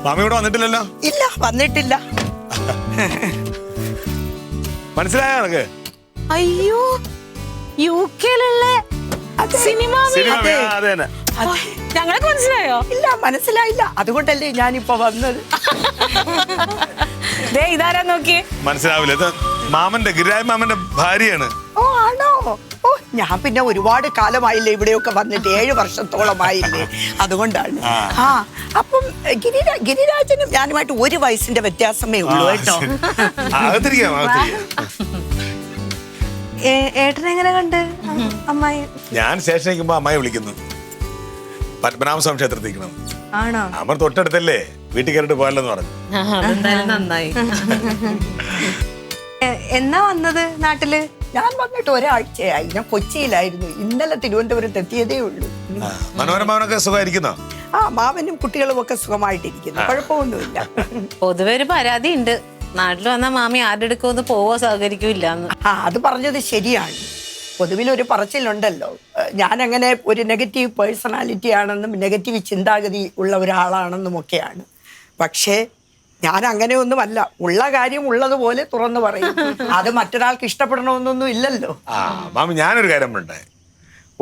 മാമി ഇവിടെ വന്നിട്ടില്ലല്ലോ? ഇല്ല, വന്നിട്ടില്ല. മനസ്സിലായോ നിനക്ക്? അയ്യോ, യുകെയിലുള്ള സിനിമ. ഞങ്ങളൊക്കെ മനസ്സിലായോ? ഇല്ല, മനസ്സിലായില്ല. അതുകൊണ്ടല്ലേ ഞാനിപ്പോ വന്നത്. ഇതാരാ നോക്കിയേ? മനസ്സിലാവില്ല. ഇത് മാമന്റെ ഗിരിരാജ് മാമന്റെ ഭാര്യയാണ്. ഓ ആണോ? ഓ, ഞാൻ പിന്നെ ഒരുപാട് കാലമായില്ലേ ഇവിടെയൊക്കെ വന്നിട്ട്, 7 വർഷത്തോളമായില്ലേ, അതുകൊണ്ടാണ്. അപ്പം ഗിരിരാജനും ഞാനുമായിട്ട് 1 വയസ്സിന്റെ വ്യത്യാസമേ ഉള്ളൂ കേട്ടോ. ഏട്ടനെങ്ങനെ കണ്ട് അമ്മായി? ഞാൻ സ്റ്റേഷനിൽ നിൽക്കുമ്പോ അമ്മായി വിളിക്കുന്നു, പത്മനാഭസ്വാമി ക്ഷേത്രത്തിൽ ആണോ? അമ്മ തൊട്ടടുത്തല്ലേ, വീട്ടിൽ കയറിട്ട് പോയല്ലെന്ന് പറഞ്ഞു. നന്നായി. എന്നാ വന്നത് നാട്ടില്? ഞാൻ വന്നിട്ട് ഒരാഴ്ചയായി. ഞാൻ കൊച്ചിയിലായിരുന്നു. ഇന്നലെ തിരുവനന്തപുരത്ത് എത്തിയതേ ഉള്ളൂ. മനോരമാവനൊക്കെ സുഖമായിരിക്കുന്നോ? മാമനും കുട്ടികളും ഒക്കെ സുഖമായിട്ടിരിക്കുന്നു, കുഴപ്പമൊന്നുമില്ല. പൊതുവെ ഒരു പരാതി ഉണ്ട്, നാട്ടിൽ വന്ന മാമി ആരുടെ അടുക്കൊന്ന് പോവോ സഹകരിക്കൂലെന്ന്. അത് പറഞ്ഞത് ശരിയാണ്. പൊതുവിലൊരു പറച്ചിലുണ്ടല്ലോ, ഞാൻ അങ്ങനെ ഒരു നെഗറ്റീവ് പേഴ്സണാലിറ്റി ആണെന്നും നെഗറ്റീവ് ചിന്താഗതി ഉള്ള ഒരാളാണെന്നും ഒക്കെയാണ്. പക്ഷേ ഞാൻ അങ്ങനെയൊന്നുമല്ല. ഉള്ള കാര്യം ഉള്ളതുപോലെ തുറന്നു പറയും. അത് മറ്റൊരാൾക്ക് ഇഷ്ടപ്പെടണമെന്നൊന്നും ഇല്ലല്ലോ. മാമി, ഞാനൊരു കാര്യം പറയട്ടെ,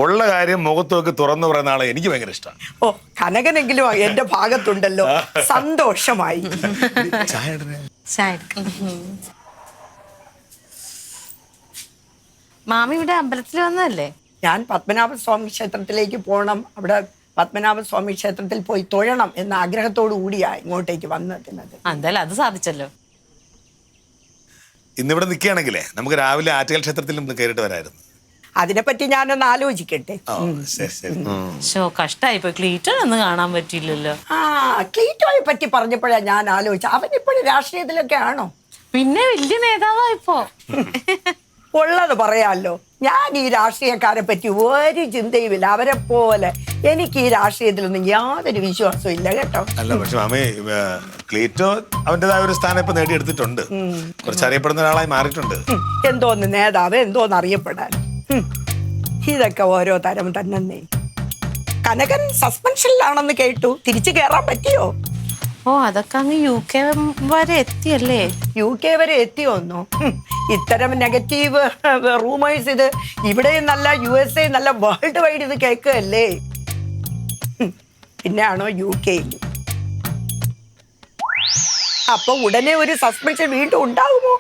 ഉള്ള കാര്യം മുഖത്തൊക്കെ തുറന്നു പറയുന്ന ആളെ എനിക്ക് ഭയങ്കര ഇഷ്ടമാണ്. ഓ, കനകനെങ്കിലും എന്റെ ഭാഗത്തുണ്ടല്ലോ, സന്തോഷമായി. മാമി ഇവിടെ അമ്പലത്തിൽ വന്നതല്ലേ? ഞാൻ പത്മനാഭസ്വാമി ക്ഷേത്രത്തിലേക്ക് പോകണം, അവിടെ പത്മനാഭസ്വാമി ക്ഷേത്രത്തിൽ പോയി തൊഴണം എന്ന ആഗ്രഹത്തോടു കൂടിയാണ് ഇങ്ങോട്ടേക്ക് വന്നെത്തുന്നത്. എന്തായാലും അത് സാധിച്ചല്ലോ. ഇന്നിവിടെ നിൽക്കുകയാണെങ്കിലേ നമുക്ക് രാവിലെ ആറ്റുകാൽ ക്ഷേത്രത്തിൽ നിന്ന് കയറിയിട്ട് വരായിരുന്നു. അതിനെപ്പറ്റി ഞാനൊന്ന് ആലോചിക്കട്ടെ. കഷ്ടായിപ്പോ, ക്ലീറ്റോനൊന്നും കാണാൻ പറ്റില്ലല്ലോ. ക്ലീറ്റോയെ പറ്റി പറഞ്ഞപ്പോഴാ ഞാൻ ആലോചിച്ച, അവൻ ഇപ്പോഴും രാഷ്ട്രീയത്തിലൊക്കെ ആണോ? പിന്നെ വലിയ നേതാവാ ഇപ്പോ. ഉള്ളത് പറയാമല്ലോ, ഞാൻ ഈ രാഷ്ട്രീയക്കാരെ പറ്റി ഒരു ചിന്തയുമില്ല. അവരെ പോലെ എനിക്ക് ഈ രാഷ്ട്രീയത്തിലൊന്നും യാതൊരു വിശ്വാസവും ഇല്ല കേട്ടോ. അല്ല, പക്ഷെ മാമി, ക്ലീറ്റോ അവന്റേതായ ഒരു സ്ഥാനം ഇപ്പൊ നേടിയെടുത്തിട്ടുണ്ട്, കുറച്ച് അറിയപ്പെടുന്ന ഒരാളായി മാറിയിട്ടുണ്ട്. എന്തോന്ന് നേതാവ്, എന്തോന്ന് അറിയപ്പെടാൻ. ഇതൊക്കെ ഓരോ തരം തന്നെ. കനകൻ സസ്പെൻഷനിലാണെന്ന് കേട്ടു, തിരിച്ചു കയറാൻ പറ്റിയോ? ഓ, അതൊക്കെ അങ്ങ് UK വരെ എത്തിയല്ലേ? UK വരെ എത്തിയോന്നോ? ഇത്തരം നെഗറ്റീവ് റൂമേഴ്സ് ഇത് ഇവിടെയും നല്ല, USA നല്ല, വേൾഡ് വൈഡ് ഇത് കേൾക്കുകയല്ലേ. പിന്നെയാണോ UK-യിൽ? അപ്പൊ ഉടനെ ഒരു സസ്പെൻഷൻ വീണ്ടും ഉണ്ടാകുമോ?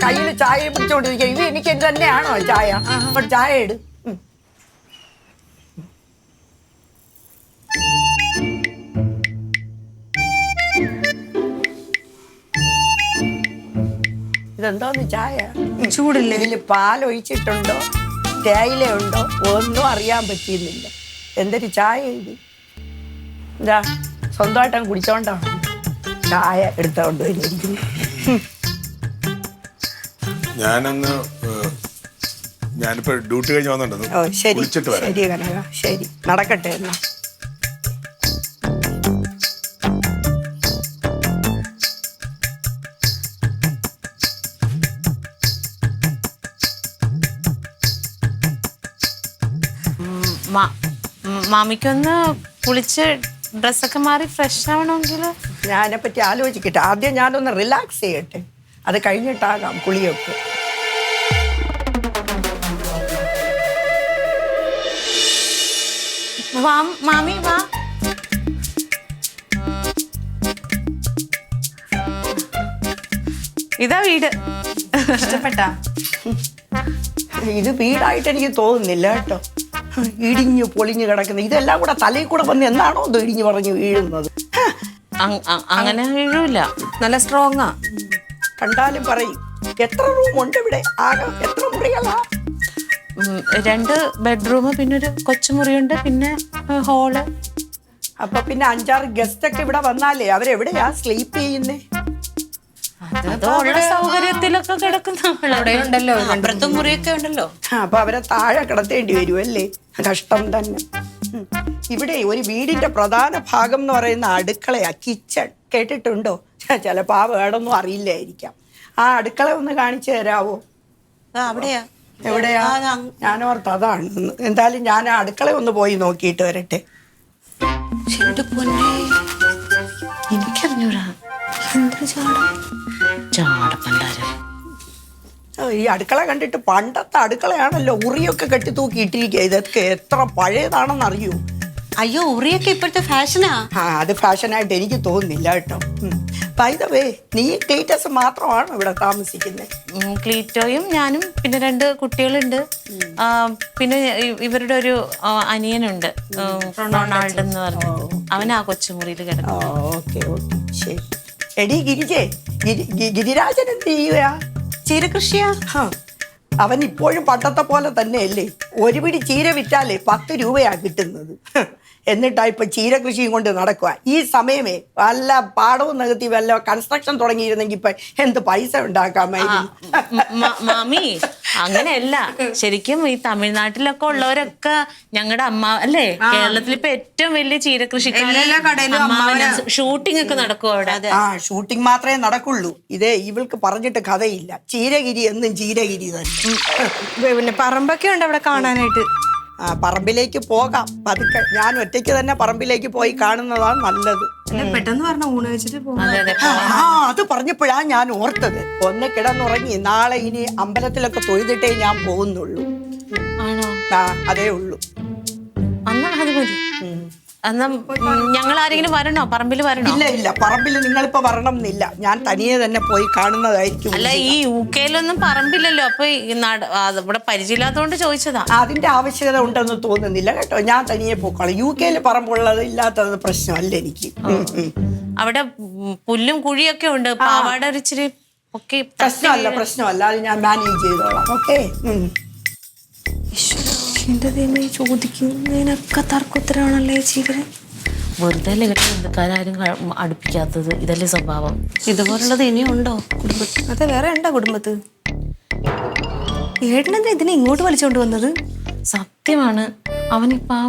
കയ്യിൽ ചായ പിടിച്ചോണ്ടിരിക്കുക. ഇത് എനിക്ക് തന്നെയാണോ ചായ? ചായ ഇട്. ഇതെന്തോന്ന് ചായ? ചൂടില്ല. ഇതില് പാലൊഴിച്ചിട്ടുണ്ടോ, തേയില ഉണ്ടോ, ഒന്നും അറിയാൻ പറ്റിയിരുന്നില്ല. എന്തൊരു ചായ ഇത്? എന്താ സ്വന്തമായിട്ട് കുടിച്ചോണ്ടോ ചായ എടുത്തോണ്ട് വന്നിരിക്കുന്നു? ഞാനിപ്പോ ഡ്യൂട്ടി കഴിഞ്ഞ് വന്നിട്ടുണ്ട്. ഓ ശരി ശരി കനക, ശരി, നടക്കട്ടെ എന്നാ. മാമിക്കൊന്ന് കുളിച്ച് ഡ്രസ്സൊക്കെ മാറി ഫ്രഷ് ആവണമെങ്കിൽ ഞാനെ പറ്റി ആലോചിക്കട്ടെ. ആദ്യം ഞാനൊന്ന് റിലാക്സ് ചെയ്യട്ടെ, അത് കഴിഞ്ഞിട്ടാകാം കുളിയൊക്കെ. മാമി വാ. ഇതാ വീട്. ഇഷ്ടപ്പെട്ടാ? ഇത് വീടായിട്ട് എനിക്ക് തോന്നുന്നില്ല കേട്ടോ. ഇടിഞ്ഞു പൊളിഞ്ഞു കിടക്കുന്നത് ഇതെല്ലാം കൂടെ തലയിൽ കൂടെ വന്ന് എന്നാണോ ഇത് ഇടിഞ്ഞു പറഞ്ഞു വീഴുന്നത്? അങ്ങനെ വീഴൂല, നല്ല സ്ട്രോങ്ങാ. കണ്ടാലും പറയും. എത്ര റൂമുണ്ട് ഇവിടെ? ആകെ എത്ര മുറികളാ? 2 ബെഡ്റൂം, പിന്നെ ഒരു കൊച്ചുമുറിയുണ്ട്, പിന്നെ ഹോള്. അപ്പൊ പിന്നെ 5-6 ഗസ്റ്റ് ഒക്കെ ഇവിടെ വന്നാലേ അവരെവിടെയാ സ്ലീപ്പ് ചെയ്യുന്നേ? സൗകര്യത്തിലൊക്കെ കിടക്കുന്ന അപ്പുറത്തും മുറിയൊക്കെ ഉണ്ടല്ലോ. അപ്പൊ അവരെ താഴെ കിടത്തേണ്ടി വരുമല്ലേ? കഷ്ടം തന്നെ. ഇവിടെ ഒരു വീടിന്റെ പ്രധാന ഭാഗം എന്ന് പറയുന്ന അടുക്കളയാ, കിച്ചൺ. കേട്ടിട്ടുണ്ടോ? ചിലപ്പോ ആ വേടൊന്നും അറിയില്ലായിരിക്കാം. ആ അടുക്കള ഒന്ന് കാണിച്ചു തരാവോ? അവിടെയാ. എവിടെയാ? ഞാനോർത്ത് അതാണ്. എന്തായാലും ഞാൻ അടുക്കള ഒന്ന് പോയി നോക്കിയിട്ട് വരട്ടെ. എന്റെ പൊന്നെ, എനിക്കറിഞ്ഞൂടാ എന്തൊരു ചാടപ്പണ്ടാരം. ഈ അടുക്കള കണ്ടിട്ട് പണ്ടത്തെ അടുക്കളയാണല്ലോ, ഉറിയൊക്കെ കെട്ടി തൂക്കി ഇട്ടിരിക്കുക. ഇതൊക്കെ എത്ര പഴയതാണെന്ന് അറിയൂ? അയ്യോ, ഉറിയൊക്കെ ഇപ്പോഴത്തെ ഫാഷനാ. അത് ഫാഷനായിട്ട് എനിക്ക് തോന്നുന്നില്ല കേട്ടോ. ബൈ ദ വേ, നീ ക്ലീറ്റസ് മാത്രമാണ് ഇവിടെ താമസിക്കുന്നത്? ക്ലീറ്റോയും ഞാനും പിന്നെ 2 കുട്ടികളുണ്ട്. പിന്നെ ഇവരുടെ ഒരു അനിയനുണ്ട്, റൊണാൾഡ് എന്ന് പറഞ്ഞു. അവൻ ആ കൊച്ചുമുറിയിൽ കിടക്കും. ഓക്കെ ഓക്കെ, ശരി. എടി ഗിരിജേ, ഗിരിരാജൻ എന്ത് ചെയ്യുകയാ? ചീരകൃഷിയാ. അവൻ ഇപ്പോഴും പണ്ടത്തെ പോലെ തന്നെയല്ലേ? ഒരു പിടി ചീര വിറ്റാലേ 10 രൂപയാ കിട്ടുന്നത്. എന്നിട്ടാ ഇപ്പൊ ചീര കൃഷിയും കൊണ്ട് നടക്കുക. ഈ സമയമേ വല്ല പാടവും നികത്തി വല്ല കൺസ്ട്രക്ഷൻ തുടങ്ങിയിരുന്നെങ്കിൽ ഇപ്പൊ എന്ത് പൈസ ഉണ്ടാക്കാമായിരുന്നു. മാമി, അങ്ങനെയല്ല. ശരിക്കും ഈ തമിഴ്നാട്ടിലൊക്കെ ഉള്ളവരൊക്കെ ഞങ്ങളുടെ അമ്മ അല്ലേ, കേരളത്തിൽ ഇപ്പൊ ഏറ്റവും വലിയ ചീരകൃഷിക്കാരും ഷൂട്ടിംഗ് ഒക്കെ നടക്കും അവിടെ. ഷൂട്ടിംഗ് മാത്രമേ നടക്കുള്ളൂ. ഇതേ ഇവൾക്ക് പറഞ്ഞിട്ട് കഥയില്ല. ചീരഗിരി എന്നും ചീരഗിരി തന്നെ. പിന്നെ പറമ്പൊക്കെ ഉണ്ട് അവിടെ കാണാനായിട്ട്. പറമ്പിലേക്ക് പോകാം പതുക്കെ. ഞാൻ ഒറ്റയ്ക്ക് തന്നെ പറമ്പിലേക്ക് പോയി കാണുന്നതാണ് നല്ലത്. പെട്ടെന്ന് പറഞ്ഞ ഊണ് വെച്ചിട്ട് അത് പറഞ്ഞപ്പോഴാ ഞാൻ ഓർത്തത്. ഒന്ന് കിടന്നുറങ്ങി. നാളെ ഇനി അമ്പലത്തിലൊക്കെ തൊഴുതിട്ടേ ഞാൻ പോകുന്നുള്ളൂ. ആണോ? അതേ ഉള്ളൂ. എന്നാ അത് മതി. എന്നാ ഞങ്ങൾ ആരെങ്കിലും വരണോ? പറമ്പിൽ വരണോ? ഇല്ല ഇല്ല, പറമ്പിൽ നിങ്ങളിപ്പോ വരണം എന്നില്ല. ഞാൻ തനിയെ തന്നെ പോയി കാണുന്നതായിരിക്കും. അല്ല, ഈ UK-ലൊന്നും പറമ്പില്ലല്ലോ. അപ്പൊ ഇവിടെ പരിചയമില്ലാത്തോണ്ട് ചോദിച്ചതാ. അതിന്റെ ആവശ്യകത ഉണ്ടെന്ന് തോന്നുന്നില്ല കേട്ടോ. ഞാൻ തനിയെ പോക്കോളാം. UK-ല് പറമ്പുള്ളത് ഇല്ലാത്തത് പ്രശ്നമല്ല എനിക്ക്. അവിടെ പുല്ലും കുഴിയൊക്കെ ഉണ്ട്. പാവാട ഇച്ചിരി ഒക്കെ പ്രശ്നമല്ല. അത് ഞാൻ മാനേജ് ചെയ്തോളാം. ഓക്കെ. എന്റെ ദൈവമേ, ചോദിക്കുന്നതിനൊക്കെ തർക്കുത്തരാണല്ലേ ചീവര്. വെറുതെ ബന്ധുക്കാരും അടുപ്പിക്കാത്തത്. ഇതല്ലേ സ്വഭാവം? ഇതുപോലുള്ളത് ഇനിയും ഉണ്ടോ കുടുംബത്തിൽ? അതെ, വേറെ ഉണ്ടോ കുടുംബത്ത്? ഏട്ടനെന്താ ഇതിനെ ഇങ്ങോട്ട് വലിച്ചോണ്ട് വന്നത്? സത്യമാണ്. അവനിപ്പോ ആ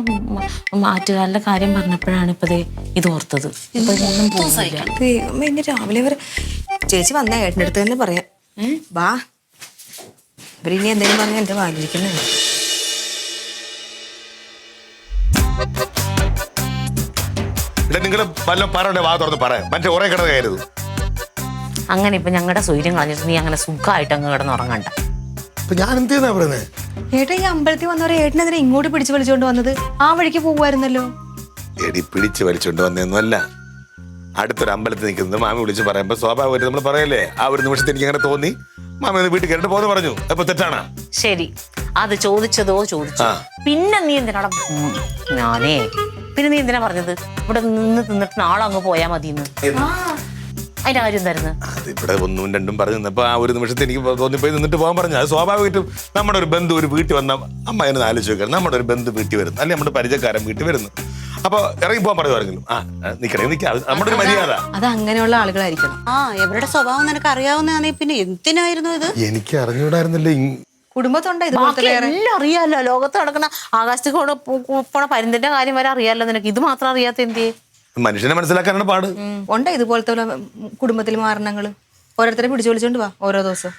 മാറ്റുകാരുടെ കാര്യം പറഞ്ഞപ്പോഴാണ് ഇപ്പതേ ഇത് ഓർത്തത്. ഇപ്പൊ ഒന്നും ദൈവമേ, ഇനി രാവിലെ വരെ ചേച്ചി വന്ന ഏട്ടൻ്റെ അടുത്ത് തന്നെ പറയാം. വാ, ഇവരിനി എന്തെങ്കിലും പറഞ്ഞാൽ എന്റെ വാലിരിക്കുന്നേ. നിങ്ങൾ വല്ലതും പറയണ്ടേ? വാ തുറന്ന് പറയാം. മറ്റേ ഒരേ കിടന്ന് കയറുത്. അങ്ങനെ ഇപ്പൊ ഞങ്ങളുടെ സ്വൈര്യം കളഞ്ഞിട്ട് നീ അങ്ങനെ സുഖമായിട്ട് അങ്ങ് കിടന്നുറങ്ങണ്ട. ഞാൻ എന്ത് ചെയ്യുന്ന പറയുന്നത്? ഏട്ടാ, ഈ അമ്പലത്തിൽ വന്നവരെ ഏട്ടനെതിരെ ഇങ്ങോട്ട് പിടിച്ചു വലിച്ചോണ്ട് വന്നത്? ആ വഴിക്ക് പോകുമായിരുന്നല്ലോ. എടി, പിടിച്ച് വലിച്ചോണ്ട് വന്നൊന്നും അല്ല. അടുത്തൊരു അമ്പലത്തിൽ നിൽക്കുന്നത് മാമി വിളിച്ച് പറയുമ്പോ സ്വാഭാവികമായിട്ട് നമ്മൾ പറയല്ലേ, ആ ഒരു നിമിഷത്തിൽ എനിക്ക് അങ്ങനെ തോന്നി, മാമി ഒന്ന് വീട്ടിൽ കയറിട്ട് പോന്ന് പറഞ്ഞു. അപ്പൊ തെറ്റാണ്? ശരി, അത് ചോദിച്ചതോ ചോദിച്ചു. പിന്നെ നീ എന്തിനാ നീ എന്തിനാ പറഞ്ഞത് ഇവിടെ നിന്നിട്ട് നാളെ അങ്ങ് പോയാ മതിന്ന്? അതിന്റെ കാര്യം എന്തായിരുന്നു? അത് ഇവിടെ 1ഉം 2ഉം പറഞ്ഞു നിന്നപ്പോ ആ ഒരു നിമിഷത്തിൽ എനിക്ക് തോന്നിപ്പോയി നിന്നിട്ട് പോകാൻ പറഞ്ഞു. അത് സ്വാഭാവികമായിട്ടും നമ്മുടെ ഒരു ബന്ധു ഒരു വീട്ടിൽ വന്ന അമ്മ എന്നെ ആലോചിച്ച് നോക്കണം. നമ്മുടെ ഒരു ബന്ധു വീട്ടിൽ വരുന്നു, അല്ലെങ്കിൽ നമ്മുടെ പരിചയക്കാരൻ വീട്ടിൽ വരുന്നു. അപ്പൊ ഇറങ്ങി പോകാൻ പറയുമായിരുന്നു. നിക്കണേ നമ്മുടെ ഒരു മര്യാദ. അത് അങ്ങനെയുള്ള ആളുകളായിരിക്കണം. എവരുടെ സ്വഭാവം നിനക്ക് അറിയാവുന്നതാണ്. പിന്നെ എന്തിനായിരുന്നു ഇത്? എനിക്ക് അറിഞ്ഞൂടായിരുന്നല്ലേ. കുടുംബത്തുണ്ടോ എല്ലാം അറിയാലോ. ലോകത്ത് നടക്കുന്ന ആകാശത്തേക്ക് പോണ പരിന്തിന്റെ കാര്യം വരെ അറിയാലോ നിനക്ക്. ഇത് മാത്രം അറിയാത്ത എന്തേ? മനുഷ്യനെ മനസ്സിലാക്കാനാണ് പാട്. ഉണ്ടോ ഇതുപോലത്തെ കുടുംബത്തിൽ മാരണങ്ങള്? ഓരോരുത്തരെ പിടിച്ചു വിളിച്ചോണ്ട് വാ ഓരോ ദിവസം.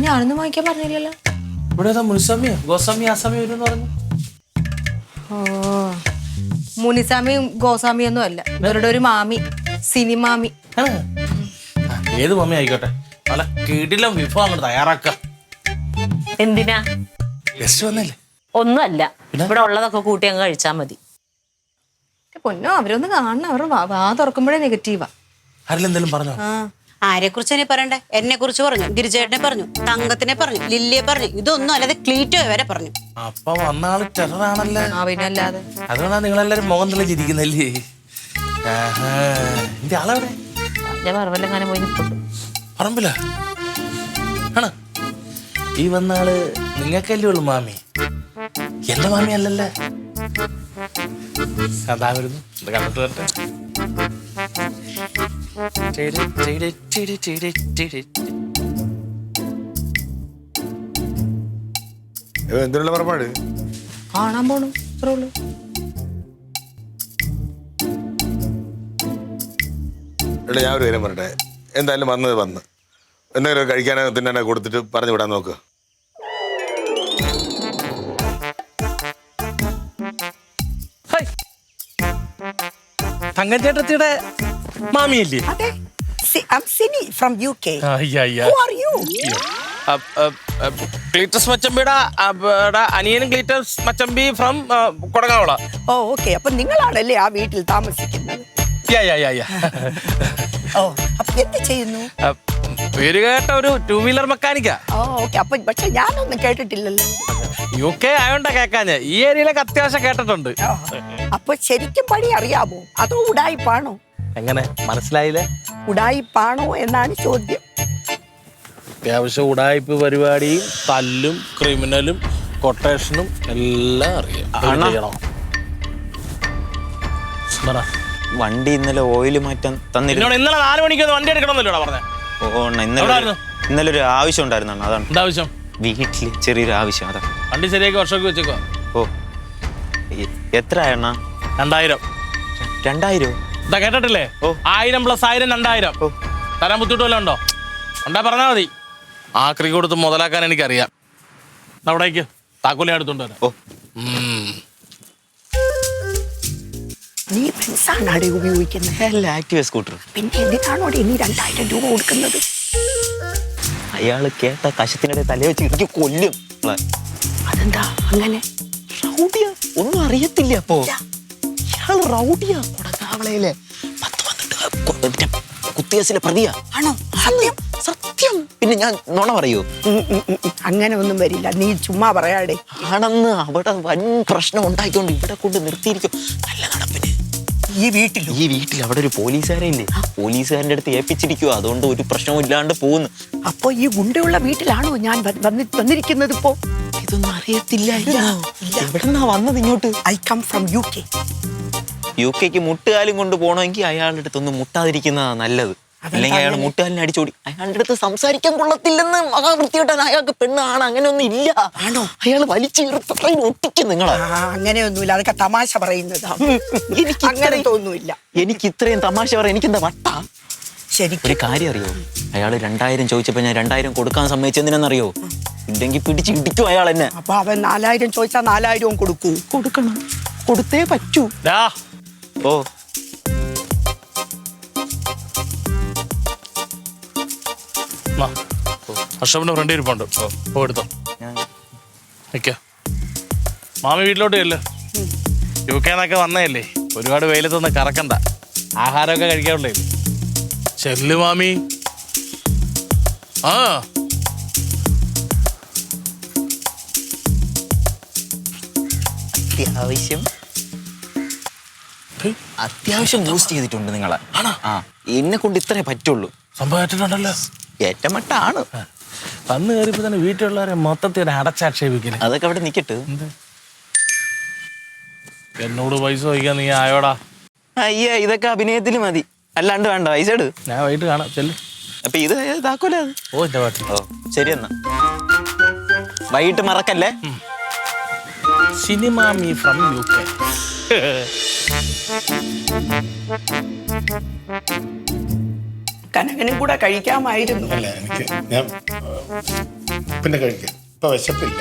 ഞാനൊന്നും വാങ്ങിക്കാൻ പറഞ്ഞില്ലല്ലോ. മുനിസാമിയും ഗോസ്വാമിയും ഒന്നും അല്ല, ഇവരുടെ ഒരു മാമി, സിനിമാമി. ഏത് മമ്മി ആയിക്കോട്ടെ, നല്ല കിടിലം വിഭവം അങ്ങോട്ട് തയ്യാറാക്ക. എന്തിനാ? ഗസ്റ്റ് വന്നല്ലേ? ഒന്നുമല്ല, ഇവിടെ ഉള്ളതൊക്കെ കൂട്ടി അങ്ങ് കഴിച്ചാ മതി. പൊന്നോ, അവരൊന്ന് കാണണം. അവരുടെ വാ തുറക്കുമ്പോഴേ നെഗറ്റീവാ. ആരെന്തെങ്കിലും പറഞ്ഞോ? ആരെ കുറിച്ച് ഇനി പറയണ്ടേ? എന്നെ കുറിച്ച് പറഞ്ഞു, ഗിരിജേട്ടനെ പറഞ്ഞു, തങ്കത്തിനെ പറഞ്ഞു, ലില്ലിയെ പറഞ്ഞു. ഇതൊന്നും അല്ലാതെ ക്ലീറ്റോ വരെ പറഞ്ഞു. അപ്പൊ വന്ന ആള് ടെററാണല്ലേ? പിന്നല്ലാതെ. അതുകൊണ്ടാ നിങ്ങളെല്ലാരും മുഖം തെളിഞ്ഞിരിക്കുന്നല്ലേ? എന്റെ ആളെവിടെ? ഞാൻ പറമ്പലെങ്ങാനും പോയി നിൽപ്പുണ്ട്. പറമ്പില്ല ആണ് ഈ വന്ന ആള്. നിങ്ങൾക്കല്ലേ ഉള്ളു മാമി, എന്റെ മാമി അല്ലല്ലേ? അതാ വരുന്നു, കണ്ടിട്ട് വരട്ടെ. എന്തിനുള്ള പുറപ്പാട്? കാണാൻ പോണു അത്രേ ഉള്ളൂ. എടാ ഞാൻ ഒരു കാര്യം പറയട്ടെ, എന്തായാലും വന്നത് വന്ന് എന്തെങ്കിലും കഴിക്കാനോ തിന്നാനോ കൊടുത്തിട്ട് പറഞ്ഞു വിടാൻ നോക്ക്. തങ്കച്ചേട്ടത്തിയുടെ മാമിയല്ലേ? അതെ, I'm Sini from UK. അയ്യ Who are you? ക്ലീറ്റസ് മച്ചമ്പിയുടെ അനിയനും ക്ലീറ്റസ് മച്ചമ്പി ഫ്രം കൊടങ്ങാവള. ഓ ഓക്കെ, അപ്പൊ നിങ്ങളാണല്ലേ ആ വീട്ടിൽ താമസിക്കുന്നത്? ഓ, അപ്പൊ എന്ത് ചെയ്യുന്നു? പേര് കേട്ട ഒരു 2 വീലർ മെക്കാനിക്കാ. ഓ ഓക്കെ, അപ്പൊ പക്ഷെ ഞാനൊന്നും കേട്ടിട്ടില്ലല്ലോ. UK ആയോണ്ടാ കേക്കാഞ്ഞ്. ഈ ഏരിയയിലൊക്കെ അത്യാവശ്യം കേട്ടിട്ടുണ്ട്. ഓ, അപ്പൊ ശരിക്കും പണി അറിയാമോ അതോ ഉടായിപ്പാണോ? എങ്ങനെ മനസ്സിലായില്ലേ? ഉടായിപ്പാണോ എന്നാണ് ചോദ്യം. അത്യാവശ്യം ഉടായ്പ പരിപാടിയും തല്ലും ക്രിമിനലും കൊട്ടേഷനും എല്ലാം അറിയാം. ചെയ്യണോ? വണ്ടി ഇന്നലെ ഓയിൽ മാറ്റാൻ തന്നിരുന്നു. ഇന്നലെ 4 മണിക്ക് വണ്ടി എടുക്കണമെന്നല്ലോ പറഞ്ഞേ. ഓ ഇന്നലെ ഒരു ആവശ്യം ഉണ്ടായിരുന്നു. അതാണ്. എന്താവശ്യം? വീട്ടില് ചെറിയൊരു ആവശ്യം. അതാ വണ്ടി ശരിയാക്കി വർഷമൊക്കെ വെച്ചേക്കോ. ഓ എത്ര എണ്ണ? 2000. 2000? ഇതാ കേട്ടിട്ടില്ലേ? 1000 + 1000 2000. തരാൻ ബുദ്ധിമുട്ട് വല്ലതും ഉണ്ടോ? ഉണ്ടാ പറഞ്ഞാൽ മതി. ആക്രി കൊടുത്ത് മുതലാക്കാൻ എനിക്കറിയാം. അവിടേക്ക് താക്കോലി എടുത്തോണ്ട് വരാം. ഓ നീ ബെൻസാണാടെ ഉപയോഗിക്കുന്നത്? അല്ല, ആക്റ്റീവ സ്കൂട്ടർ. പിന്നെ എന്തിനാണോ ഇനി 2000 രൂപ കൊടുക്കുന്നത്? അയാള് കേട്ട കശത്തിനിടെ തലയെ വെച്ച് ഇടിക്ക് കൊല്ലും. അതെന്താ അങ്ങനെ? റൗഡിയാ, ഒന്നും അറിയത്തില്ല. അപ്പോ ഇയാള് റൗഡിയാ. കൊടക്കാവളയിലെ 10 കുത്തിയേസിലെ പ്രതിയാ. ആണോ? സത്യം? സത്യം. പിന്നെ ഞാൻ നുണ പറയൂ? അങ്ങനെ ഒന്നും വരില്ല, നീ ചുമ്മാ പറയാടേ. ആണെന്ന്. അവിടെ വൻ പ്രശ്നം ഉണ്ടായിക്കൊണ്ട് ഇവിടെ കൊണ്ട് നിർത്തിയിരിക്കും. നല്ല നടപ്പിന് ഈ വീട്ടിൽ അവിടെ ഒരു പോലീസുകാരെ ഇല്ലേ? പോലീസുകാരൻ്റെ അടുത്ത് ഏൽപ്പിച്ചിരിക്കുക. അതുകൊണ്ട് ഒരു പ്രശ്നവും ഇല്ലാണ്ട് പോകുന്നു. അപ്പൊ ഈ ഗുണ്ടയുള്ള വീട്ടിലാണോ ഞാൻ വന്നിരിക്കുന്നത് ഇപ്പോ? ഇതൊന്നും അറിയത്തില്ല. എവിടെന്നാ വന്നത് ഇങ്ങോട്ട്? I come from UK. UK മുട്ടുകാലും കൊണ്ട് പോകണമെങ്കിൽ അയാളുടെ അടുത്തൊന്നും മുട്ടാതിരിക്കുന്നതാ നല്ലത്. അല്ലെങ്കിൽ അയാൾ മുട്ടുകാലിന് അടിച്ചോടി. അയാളുടെ അടുത്ത് സംസാരിക്കാൻ കൊള്ളത്തില്ലെന്ന് മഹാവൃത്തിയോട്ടാണ്. അയാൾക്ക് പെണ്ണാണ്, അങ്ങനെ ഒന്നും ഇല്ല. ആണോ? അയാൾ വലിച്ചു ഒട്ടിക്കും നിങ്ങളെ. അങ്ങനെയൊന്നുമില്ല, അതൊക്കെ തമാശ പറയുന്നതാ. എനിക്ക് അങ്ങനെ തോന്നുന്നില്ല. എനിക്ക് ഇത്രയും തമാശ പറയാം. എനിക്കെന്താ വട്ട? ശരിക്കും ഒരു കാര്യം അറിയോ? അയാൾ 2000 ചോദിച്ചപ്പോ ഞാൻ 2000 കൊടുക്കാൻ സമ്മതിച്ചെന്തിനാന്നറിയോ? ഇല്ലെങ്കിൽ പിടിച്ച് ഇടിക്കും അയാൾ എന്നെ. അപ്പൊ അവൻ 4000 ചോദിച്ചാൽ 4000 കൊടുക്കണം. കൊടുത്തേ പറ്റൂ. ഓ അഷഫിന്റെ ഫ്രണ്ട് ഇരിപ്പുണ്ട്. എടുത്തോ. മാമി വീട്ടിലോട്ട് ചെല്ല്. UK എന്നൊക്കെ വന്നതല്ലേ, ഒരുപാട് വെയിലത്തൊന്നും കറക്കണ്ട. ആഹാരമൊക്കെ കഴിക്കാറുള്ളേ. ചെല്ല് മാമി. അത്യാവശ്യം ബൂസ്റ്റ് ചെയ്തിട്ടുണ്ട് നിങ്ങളെ. എന്നെ കൊണ്ട് ഇത്രേ പറ്റുള്ളൂ. സംഭവിച്ചിട്ടുണ്ടല്ലോ. ഏറ്റമട്ടാണ്. വന്ന് കയറിയപ്പോ തന്നെ വീട്ടിലുള്ളവരെ മൊത്തത്തിൽ അടച്ചാക്ഷേപിക്കില്ല. അതൊക്കെ അവിടെ നിക്കട്ട്. എന്നോട് പൈസ ചോദിക്കാൻ നീ ആയോടാ? അയ്യ, ഇതൊക്കെ അഭിനയത്തിൽ മതി, അല്ലാണ്ട് വേണ്ട. പൈസ എടു. ഞാൻ വൈകിട്ട് കാണാം. ചെല്ല്. അപ്പൊ ഇത് താക്കോല. ഓ എന്റെ പാട്ട്. ഓ ശരി എന്നാ. വൈകിട്ട് മറക്കല്ലേ. സിനിമാമി ഫ്രം UK. കനകനും കൂടെ കഴിക്കാമായിരുന്നു. അല്ല, ഞാൻ പിന്നെ കഴിക്കാം. ഇപ്പൊ വിശപ്പില്ല.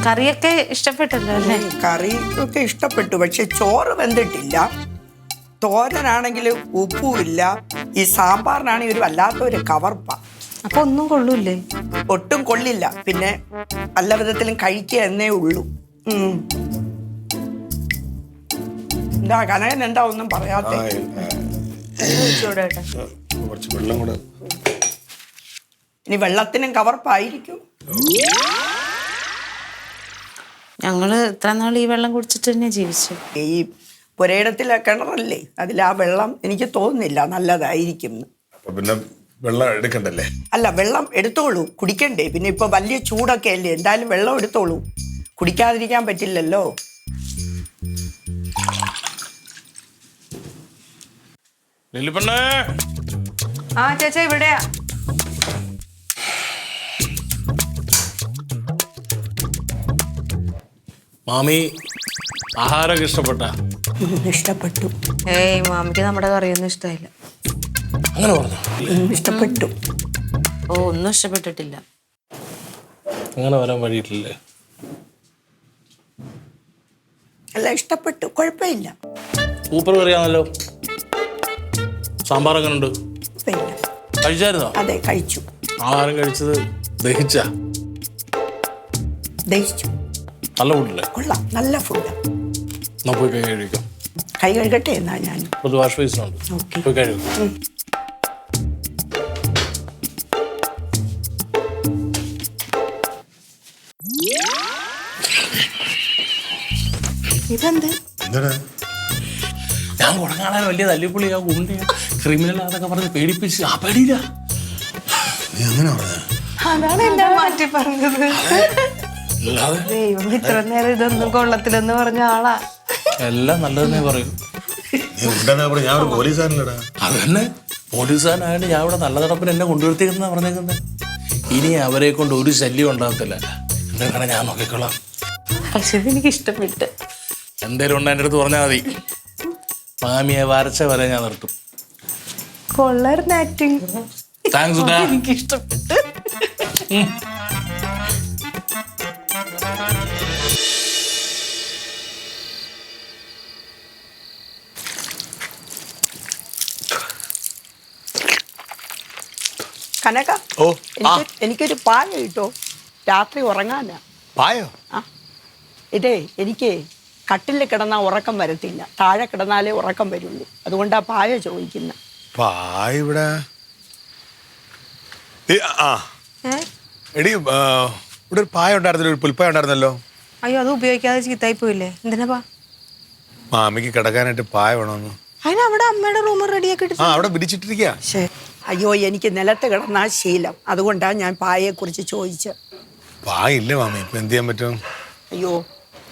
കറിയൊക്കെ ഇഷ്ടപ്പെട്ടല്ലോ അല്ലേ? കറി ഒക്കെ ഇഷ്ടപ്പെട്ടു, പക്ഷെ ചോറ് വെന്തിട്ടില്ല. തോരനാണെങ്കിൽ ഉപ്പുമില്ല. ഈ സാമ്പാറിനാണെങ്കിൽ ഒരു വല്ലാത്തൊരു കവർപ്പ. അപ്പൊ ഒന്നും കൊള്ളൂല്ലേ? ഒട്ടും കൊള്ളില്ല. പിന്നെ നല്ല വിധത്തിലും കഴിക്കുക എന്നേ ഉള്ളൂ. എന്താ കനകൻ എന്താ ഒന്നും പറയാത്ത? കുറച്ച് വെള്ളം കൂടെ. ഇനി വെള്ളത്തിനും കവർപ്പായിരിക്കും. ഞങ്ങള് ഇത്ര നാൾ ഈ വെള്ളം കുടിച്ചിട്ട് തന്നെ ജീവിച്ചു. ഈ പുരയിടത്തിലെ കിണറല്ലേ, അതിൽ ആ വെള്ളം എനിക്ക് തോന്നുന്നില്ല നല്ലതായിരിക്കും. അപ്പൊ പിന്നെ വെള്ളം എടുക്കണ്ടല്ലേ? അല്ല, വെള്ളം എടുത്തോളൂ, കുടിക്കണ്ടേ? പിന്നെ ഇപ്പൊ വലിയ ചൂടൊക്കെ അല്ലേ, എന്തായാലും വെള്ളം എടുത്തോളൂ, കുടിക്കാതിരിക്കാൻ പറ്റില്ലല്ലോ. ആ ചേച്ചാ ഇവിടെയാ. മാമി ആഹാരമൊക്കെ ഇഷ്ടപ്പെട്ട? ഇഷ്ടപ്പെട്ടു. ഏയ് മാമിക്ക് നമ്മുടെ കറിയൊന്നും ഇഷ്ടമായില്ല. അങ്ങനെ പറഞ്ഞു. ഇഷ്ടപ്പെട്ടു. ഓ ഒന്നും ഇഷ്ടപ്പെട്ടിട്ടില്ല. അങ്ങനെ വരാൻ വഴിയിട്ടില്ലേ? അല്ല ഇഷ്ടപ്പെട്ടു, കുഴപ്പമില്ല. സൂപ്പർ കറിയാണല്ലോ. സാമ്പാർ എങ്ങനെ ഉണ്ട്? കുഴപ്പമില്ല. കഴിച്ചായിരുന്നോ? അതെ കഴിച്ചു. ആഹാരം കഴിച്ചത് ദഹിച്ച? ദഹിച്ചു. നല്ല ഫുഡല്ലേ? കൊള്ളാം, നല്ല ഫുഡ്. എന്നാ പോയി കൈ കഴിക്കാം. കൈ കഴുകട്ടെ എന്നാ ഞാൻ. ഒരു വാഷ് ബേസിനുണ്ട്, ഓക്കെ. പോയി കഴിക്കും. ഇതെന്ത്? ഞാൻ കുടങ്ങാളെ വലിയ തല്ലിപ്പുള്ളി, ആ ഗുണ്ടയാ, ക്രിമിനൽ അതൊക്കെ പറഞ്ഞ് പേടിപ്പിച്ച്. ആ പേടിയില്ല. അതാണ് എന്നെ മാറ്റി പറഞ്ഞത്. അല്ലാതെ ദൈവം ഇത്ര നേരം ഇതൊന്നും കൊള്ളത്തില്ലെന്ന് പറഞ്ഞ ആളാ. എല്ലാം നല്ലതെന്നേ പറയൂ. അത് തന്നെ, പോലീസുകാരനായിട്ട് ഞാൻ ഇവിടെ നല്ല നടപ്പിന് എന്നെ കൊണ്ടുവരുത്തിക്കുന്ന പറഞ്ഞേക്കുന്നത്. ഇനി അവരെ കൊണ്ട് ഒരു ശല്യം ഉണ്ടാകത്തില്ല. എന്തെങ്കിലും ഞാൻ നോക്കിക്കൊള്ളാം. പക്ഷെ എനിക്ക് ഇഷ്ടപ്പെട്ട്. എന്തേലും ഉണ്ട് എൻ്റെ അടുത്ത് പറഞ്ഞാൽ മതി. മാമിയെ വരച്ച വരെ ഞാൻ നിർത്തും. കൊള്ളായിരുന്നു ആക്ടിങ്. താങ്ക്സ്. എനിക്ക് ഇഷ്ടപ്പെട്ട്. കനക, ഓ, എനിക്കൊരു പായ കിട്ടോ, രാത്രി ഉറങ്ങാനാ. പായോ? ആ ഇതേ എനിക്ക് കട്ടിലിൽ കിടന്നാൽ ഉറക്കം വരത്തില്ല, താഴെ കിടന്നാലേ ഉറക്കം വരുള്ളൂ. അതുകൊണ്ടാ പായ ചോദിക്കുന്നത്. പായ ഇവിടെ എടി, ഇവിടെ ഒരു പായ ഉണ്ടായിരുന്നല്ലോ, ഒരു പുൽപ്പായ ഉണ്ടായിരുന്നല്ലോ. അയ്യോ അത് ഉപയോഗിക്കാതെ ചീത്തായി പോയില്ലേ? എന്തിനാ? മാമിക്ക് കിടക്കാനായിട്ട് പായ വേണമെന്ന്. അതിനവിടെ അമ്മയുടെ റൂം റെഡിയാക്കി ഇട്ടു. അവിടെ വിരിച്ചിട്ടിരിക്കുക. അയ്യോ എനിക്ക് നിലത്ത് കിടന്നാ ശീലം, അതുകൊണ്ടാണ് ഞാൻ പായയെക്കുറിച്ച് ചോദിച്ചത്. പായ ഇല്ല മാമി, ഇപ്പൊ എന്ത് ചെയ്യാൻ പറ്റും? അയ്യോ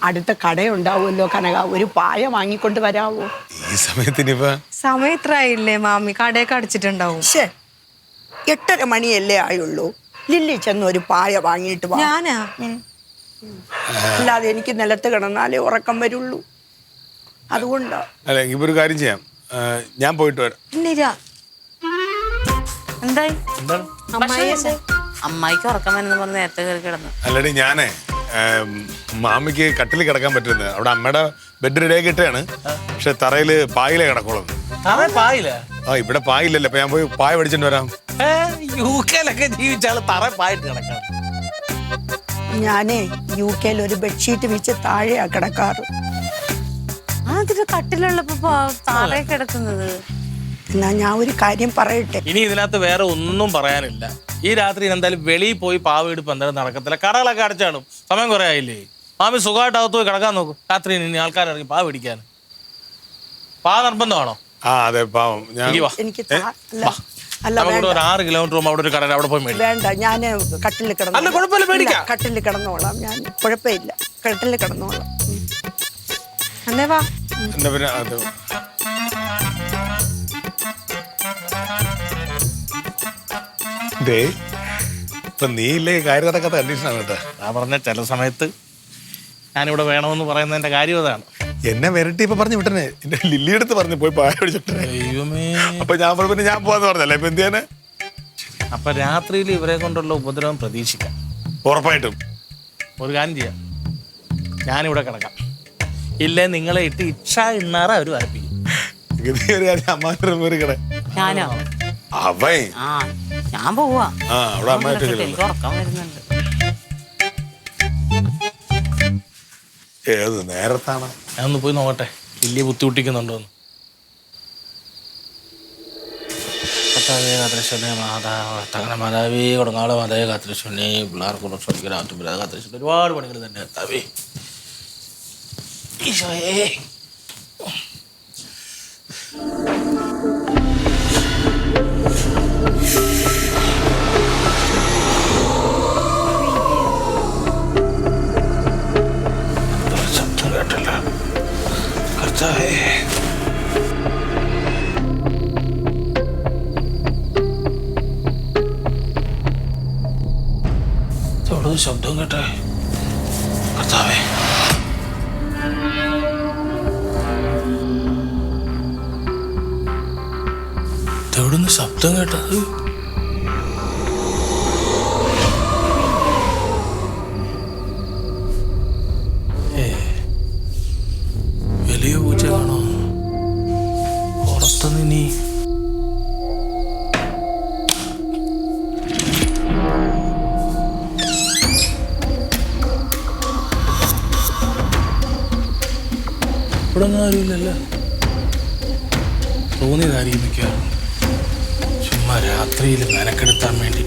അടുത്ത കടയുണ്ടാവുമല്ലോ കനക, ഒരു പായ വാങ്ങിക്കൊണ്ട് വരാവോ? ഈ സമയത്തിനിപ്പോ സമയം ഇത്ര ആയില്ലേ മാമി? കടയൊക്കെ അടിച്ചിട്ടുണ്ടാവും. 8:30 മണിയല്ലേ ആയുള്ളൂ. ലില്ലി ചെന്ന് ഒരു പായ വാങ്ങിയിട്ട് വാ. ഞാനാ? അല്ലാതെ എനിക്ക് നിലത്ത് കിടന്നാലേ ഉറക്കം വരുള്ളൂ, അതുകൊണ്ടാ. അല്ല ഇപ്പൊ ഒരു കാര്യം ചെയ്യാം, ഞാൻ പോയിട്ട് വരാം. എന്തായി? എന്താണ്? അമ്മായിക്ക് ഉറക്കം വരുന്ന പറഞ്ഞ് നേരത്തെ കയറി കിടന്നു. അല്ലടി ഞാനേ മാമിക്ക് കട്ടിൽ കിടക്കാൻ പറ്റുന്നത് അവിടെ അമ്മയുടെ ബെഡ് റെഡിയാക്കി ഇട്ടാണ്. പക്ഷെ തറയില് പായിലേ കിടക്കോളൂ. പായില്ല? ആ ഇവിടെ പായില്ലല്ലോ, അപ്പൊ ഞാൻ പോയി പായ മേടിച്ചിട്ട് വരാം. യുകെയിലൊക്കെ ജീവിച്ചാൽ തറ പായിട്ട് കിടക്കാം. ഞാനേ UK ഒരു ബെഡ്ഷീറ്റ് വെച്ച് താഴെയാ കിടക്കാറ്. അതിന് കട്ടിലുള്ളപ്പോ താഴെ കിടക്കുന്നത്. എന്നാ ഞാൻ ഒരു കാര്യം പറയട്ടെ. ഇനി ഇതിനകത്ത് വേറെ ഒന്നും പറയാനില്ല. ഈ രാത്രി എന്തായാലും വെളിയിൽ പോയി പാവെടുപ്പ് എന്തായാലും നടക്കത്തില്ല. കടകളൊക്കെ അടച്ചാണ്, സമയം കുറെ ആയില്ലേ. മാമി സുഖമായിട്ട് അകത്ത് പോയി കിടക്കാൻ നോക്കും. രാത്രി ഇനി ആൾക്കാരിറങ്ങി പാവ പിടിക്കാൻ. പാവ നിർബന്ധമാണോ? ആ അതെ പാവം. എനിക്ക് നമുക്ക് ഒരു 6 കിലോമീറ്റർ അവിടെ ഒരു കട, അവിടെ പോയി മേടിക്കും. വേണ്ട, ഞാൻ കട്ടിൽ അല്ല കുഴപ്പമില്ല, മേടിക്കാം. കട്ടിൽ കിടന്നോളാം, ഞാൻ കുഴപ്പമില്ല, കട്ടിൽ കിടന്നോളാം. എന്നേ വാ. എന്താ പിന്നെ അത് ഇപ്പൊ നീ ഇല്ലേ കാര്യം നടക്കാത്ത കണ്ടീഷനാണ് കേട്ടോ. ഞാൻ പറഞ്ഞ ചില സമയത്ത് ഞാനിവിടെ വേണമെന്ന് പറയുന്നതിന്റെ കാര്യം അതാണ്. എന്നെ വരട്ടി ഇപ്പൊ പറഞ്ഞു വിട്ടനെ, എന്റെ ലില്ലിയെടുത്ത് പറഞ്ഞു പോയി പായ പിടിച്ചിട്ടേ. ദൈവമേ. അപ്പൊ ഞാൻ പിന്നെ ഞാൻ പോവാന്ന് പറഞ്ഞല്ലേ, ഇപ്പൊ എന്ത് ചെയ്യാന്? അപ്പൊ രാത്രിയിൽ ഇവരെ കൊണ്ടുള്ള ഉപദ്രവം പ്രതീക്ഷിക്കാം. ഉറപ്പായിട്ടും ഒരു കാര്യം ചെയ്യാം, ഞാനിവിടെ കിടക്കാം. ഇല്ലേ നിങ്ങളെ ഇട്ട് ഇച്ഛ ഇന്നാറ അവർ വരപ്പിക്കും. അമ്മാരുടെ കട ഞാനോ? അവൻ ഞാൻ പോവാ. ആ അവിടെ അമ്മ എനിക്ക് ഉറക്കം വരുന്നുണ്ട്. ഏത് നേരത്താണ്? ഞാൻ ഒന്ന് പോയി നോക്കട്ടെ, വലിയ ബുദ്ധിമുട്ടിക്കുന്നുണ്ടോന്ന്. മാതാവേ കൊടുങ്ങാളെ മാതാവേ കാത്തിരിച്ചുണ്ണി പിള്ളേർക്കുള്ള കാത്തിരിച്ചു ഒരുപാട് പണികൾ തന്നെ എത്താവേ. ഈശോയേ. ശബ്ദം കേട്ടല്ല കർത്താവേ. ശബ്ദം കേട്ടെ കർത്താവേ. എവിടുന്ന് ശബ്ദം കേട്ടത്? വലിയ പൂച്ചയാണോ? പുറത്തുനിന്ന് ഇനി ഇവിടെ ഒന്നും ആരുമില്ലല്ലോ. തോന്നിയതായിരിക്കും മിക്കവാറും. ചുമ്മാ രാത്രിയിൽ മെനക്കെടുത്താൻ വേണ്ടി.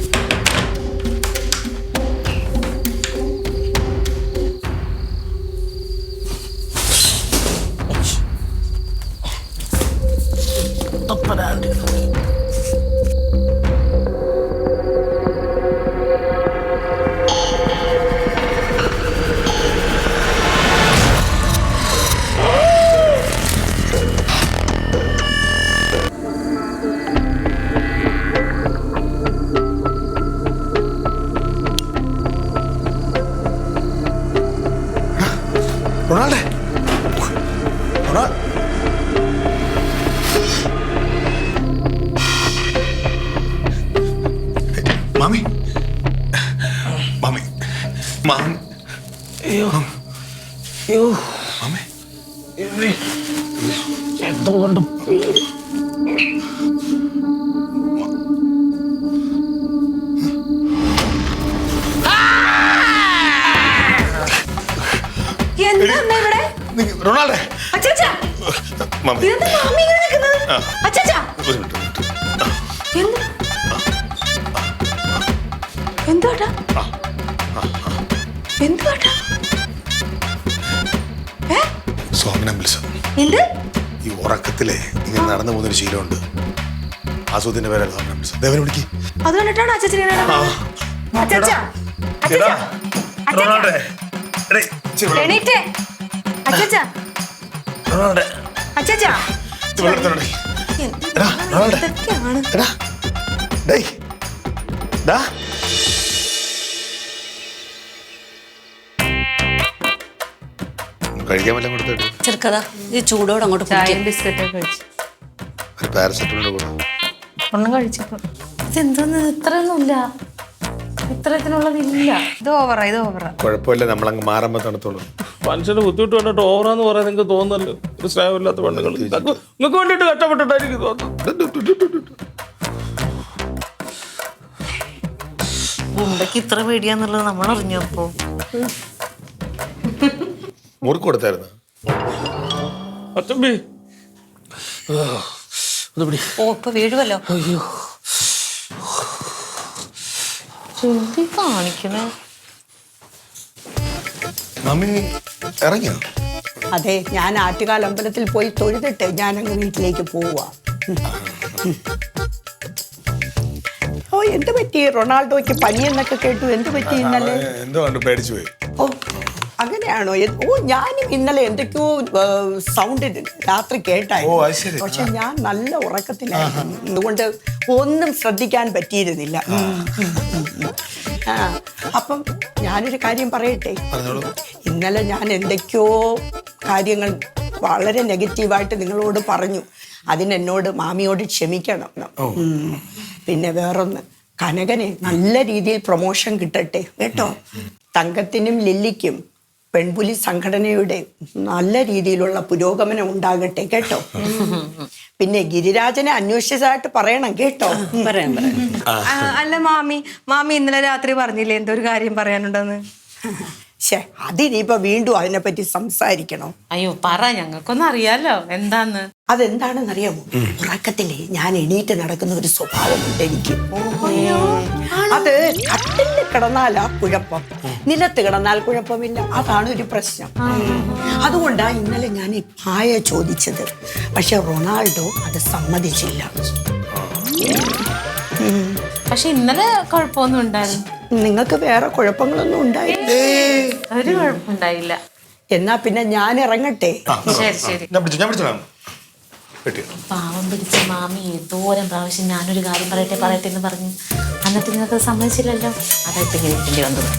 റൊണാൾഡേ, മാമി, മാമി, മാമി, അയ്യോ അയ്യോ മാമി, എന്തോ കൊണ്ട് എന്താ അമ്മ ഇവിടെ? റൊണാൾഡേ, അച്ചാച്ചാ, മാമി, ഇതെന്താ മാമി ഇങ്ങനെ നിൽക്കുന്നത്? അച്ചാച്ചാ, ഒരു മിനിറ്റ്. എന്ത്? എന്തുവാട്ടാ? എന്തുവാട്ടാ? സോമനം വിളിച്ചു. എന്ത്? ഈ ഉറക്കത്തിലെ ഇങ്ങനെ നടന്നു പോകുന്നൊരു ശീലമുണ്ട്. ആസൂത്തിന്റെ പേരാണ് സോമനം വിളിച്ചത്. ദേവനെ വിളിക്ക്. അത് കണ്ടിട്ടാണ് അച്ചാച്ചനെ അച്ചാച്ചാ, എടാ, അച്ചാച്ചാ, റൊണാൾഡേ, എടേ, ഇച്ചിരി വെള്ളം. എണീറ്റേ. അച്ചാച്ചാ, റൊണാൾഡേ, അച്ചാച്ചാ. ഇച്ചിരി വെള്ളം എടുത്തോണ്ട് വരൂ. എടാ, റൊണാൾഡേ, ഇതൊക്കെയാണ്. എടാ, ഡേയ്, ഡാ. കഴിക്കാൻ വല്ലതും കൊടുത്തോട്ടെ. ചെറുക്കതാ ഇത് ചൂടോടെ അങ്ങോട്ട് ചായയും ബിസ്ക്കറ്റൊക്കെ കഴിച്ചു. ഒരു പാരസെറ്റമോളിന്റെ കൂടെ. ഒന്നും കഴിച്ചപ്പോ ഇതെന്തോന്ന് ഇത്രയൊന്നുമില്ല, ഇത്രത്തിനുള്ളതില്ല. ഇത് ഓവറാ, ഇത് ഓവറാ. കുഴപ്പമില്ല, നമ്മളങ്ങ് മാറുമ്പോ തണുത്തോളൂ. മനുഷ്യന് ബുദ്ധിമുട്ട് കണ്ടിട്ട് ഓവറാന്ന് പറയാൻ നിങ്ങൾക്ക് തോന്നുന്നല്ലോ. ഒരു സ്നേഹമില്ലാത്ത പെണ്ണുങ്ങൾ നിങ്ങൾക്ക് വേണ്ടിയിട്ട് കഷ്ടപ്പെട്ടിട്ടായിരിക്കും തോന്നുന്നു. മുമ്പേക്ക് ഇത്ര പേടിയാന്നുള്ളത് നമ്മൾ അറിഞ്ഞപ്പോ മുറുക്ക് കൊടുത്തായിരുന്നു. അച്ചമ്പി ഒന്ന് പിടി. ഓ ഇപ്പൊ വീഴുവല്ലോ. അയ്യോ ചെന്തി കാണിക്കണേ. മമ്മി ഇറങ്ങിയോ? അതെ, ഞാൻ ആറ്റുകാൽ അമ്പലത്തിൽ പോയി തൊഴുതിട്ട് ഞാനങ്ങ് വീട്ടിലേക്ക് പോവാ. ഓ, എന്ത് പറ്റി? റൊണാൾഡോയ്ക്ക് പനിയെന്നൊക്കെ കേട്ടു. എന്ത് പറ്റി ഇന്നലെ? എന്തോ കണ്ടു പേടിച്ചു പോയി. ഓ, അങ്ങനെയാണോ? ഓ, ഞാനും ഇന്നലെ എന്തൊക്കെയോ സൗണ്ട് രാത്രി കേട്ടായിരുന്നു. ഓ, അത് ശരി. പക്ഷെ ഞാൻ നല്ല ഉറക്കത്തിലായിരുന്നു, അതുകൊണ്ട് ഒന്നും ശ്രദ്ധിക്കാൻ പറ്റിയിരുന്നില്ല. അപ്പം ഞാനൊരു കാര്യം പറയട്ടെ. ഇന്നലെ ഞാൻ എന്തൊക്കെയോ കാര്യങ്ങൾ വളരെ നെഗറ്റീവായിട്ട് നിങ്ങളോട് പറഞ്ഞു. അതിനെന്നോട് മാമിയോട് ക്ഷമിക്കണം. പിന്നെ വേറൊന്ന്, കനകന് നല്ല രീതിയിൽ പ്രൊമോഷൻ കിട്ടട്ടെ കേട്ടോ. തങ്കത്തിനും ലില്ലിക്കും പെൺപുലി സംഘടനയുടെ നല്ല രീതിയിലുള്ള പുരോഗമനം ഉണ്ടാകട്ടെ കേട്ടോ. പിന്നെ ഗിരിരാജനെ അന്വേഷിച്ചതായിട്ട് പറയണം കേട്ടോ. പറയാം. അല്ല മാമി ഇന്നലെ രാത്രി പറഞ്ഞില്ലേ എന്തോ ഒരു കാര്യം പറയാനുണ്ടെന്ന്? അതിനിപ്പോ വീണ്ടും അതിനെപ്പറ്റി സംസാരിക്കണോ? അയ്യോ പറ, ഞങ്ങൾക്കൊന്നും അറിയാലോ എന്താന്ന്. അതെന്താണെന്നറിയാമോ? ഉറക്കത്തില് ഞാൻ എണീറ്റ് നടക്കുന്ന ഒരു സ്വഭാവമുണ്ട് എനിക്ക്. അത് കട്ടിൽ കിടന്നാലാ കുഴപ്പം, നിലത്ത് കിടന്നാൽ കുഴപ്പമില്ല. അതാണ് ഒരു പ്രശ്നം. അതുകൊണ്ടാ ഇന്നലെ ഞാൻ ഈ പായ ചോദിച്ചത്. പക്ഷെ റൊണാൾഡോ അത് സമ്മതിച്ചില്ല. പക്ഷെ ഇന്നലെ കുഴപ്പമൊന്നും ഉണ്ടായിരുന്നു. നിങ്ങൾക്ക് വേറെ കുഴപ്പങ്ങളൊന്നും ഉണ്ടായില്ലേ? ഒരു കുഴപ്പമുണ്ടായില്ല. എന്നാ പിന്നെ ഞാൻ ഇറങ്ങട്ടെ. ശരി ശരി. ഞാൻ പിടിച്ചു പാവം പിടിച്ച മാമി ഏതോരം പ്രാവശ്യം ഞാനൊരു കാര്യം പറയട്ടെ എന്ന് പറഞ്ഞു. അന്നത്തെ നിങ്ങൾക്ക് സമ്മതിച്ചില്ലല്ലോ. അതായിട്ട് ഇങ്ങനെ ഇരിക്കേണ്ടി വന്നത്.